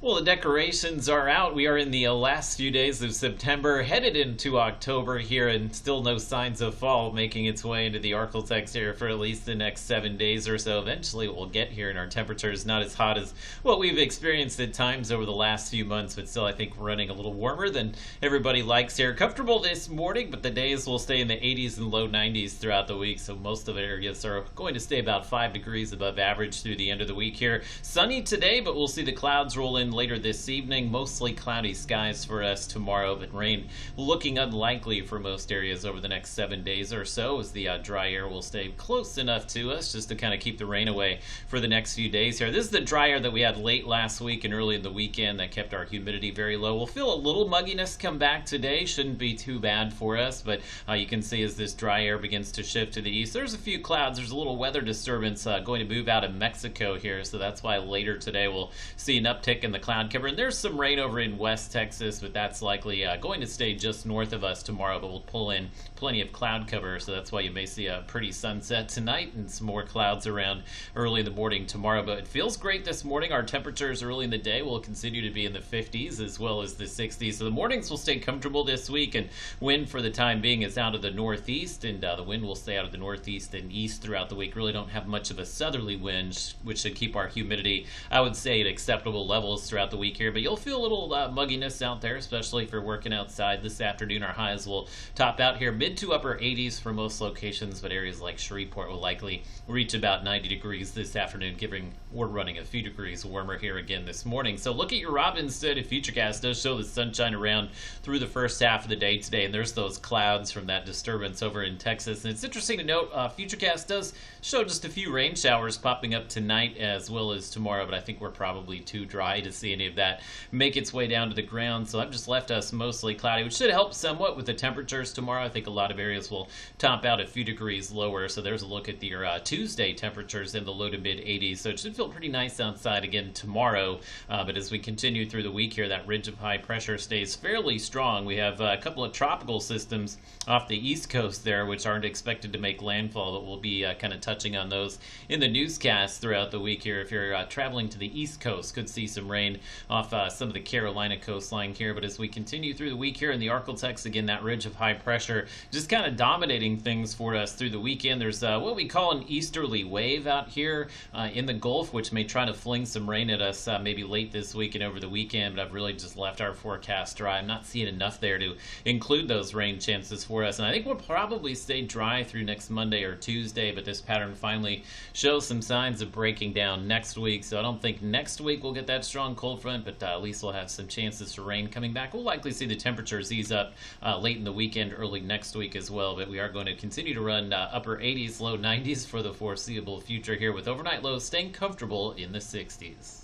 Well, the decorations are out. We are in the last few days of September, headed into October here, and still no signs of fall making its way into the Arklatex area for at least the next 7 days or so. Eventually, we'll get here, and our temperature is not as hot as what we've experienced at times over the last few months, but still, I think we're running a little warmer than everybody likes here. Comfortable this morning, but the days will stay in the 80s and low 90s throughout the week, so most of the areas are going to stay about 5 degrees above average through the end of the week here. Sunny today, but we'll see the clouds roll in later this evening. Mostly cloudy skies for us tomorrow, but rain looking unlikely for most areas over the next 7 days or so, as the dry air will stay close enough to us just to kind of keep the rain away for the next few days here. This is the dry air that we had late last week and early in the weekend that kept our humidity very low. We'll feel a little mugginess come back today. Shouldn't be too bad for us, but you can see as this dry air begins to shift to the east, there's a few clouds. There's a little weather disturbance going to move out of Mexico here, so that's why later today we'll see an uptick in the cloud cover. And there's some rain over in West Texas, but that's likely going to stay just north of us tomorrow, but we'll pull in plenty of cloud cover, so that's why you may see a pretty sunset tonight and some more clouds around early in the morning tomorrow. But it feels great this morning. Our temperatures early in the day will continue to be in the 50s as well as the 60s, so the mornings will stay comfortable this week, and wind for the time being is out of the northeast, and the wind will stay out of the northeast and east throughout the week. Really don't have much of a southerly wind, which should keep our humidity, I would say, at acceptable levels throughout the week here, but you'll feel a little mugginess out there, especially if you're working outside this afternoon. Our highs will top out here mid to upper 80s for most locations, but areas like Shreveport will likely reach about 90 degrees this afternoon, given we're running a few degrees warmer here again this morning. So look at your Robinson and Futurecast does show the sunshine around through the first half of the day today, and there's those clouds from that disturbance over in Texas. And it's interesting to note, Futurecast does show just a few rain showers popping up tonight as well as tomorrow, but I think we're probably too dry to see any of that make its way down to the ground, so I've just left us mostly cloudy, which should help somewhat with the temperatures tomorrow. I think a lot of areas will top out a few degrees lower, so there's a look at your Tuesday temperatures in the low to mid 80s, so it should feel pretty nice outside again tomorrow. But as we continue through the week here, that ridge of high pressure stays fairly strong. We have a couple of tropical systems off the east coast there, which aren't expected to make landfall, but we'll be kind of touching on those in the newscast throughout the week here. If you're traveling to the east coast, could see some rain off some of the Carolina coastline here. But as we continue through the week here in the Arklatex, again, that ridge of high pressure just kind of dominating things for us through the weekend. There's what we call an easterly wave out here in the Gulf, which may try to fling some rain at us maybe late this week and over the weekend, but I've really just left our forecast dry. I'm not seeing enough there to include those rain chances for us, and I think we'll probably stay dry through next Monday or Tuesday, but this pattern finally shows some signs of breaking down next week, so I don't think next week we'll get that strong cold front, but at least we'll have some chances for rain coming back. We'll likely see the temperatures ease up late in the weekend, early next week as well, but we are going to continue to run upper 80s, low 90s for the foreseeable future here, with overnight lows staying comfortable in the 60s.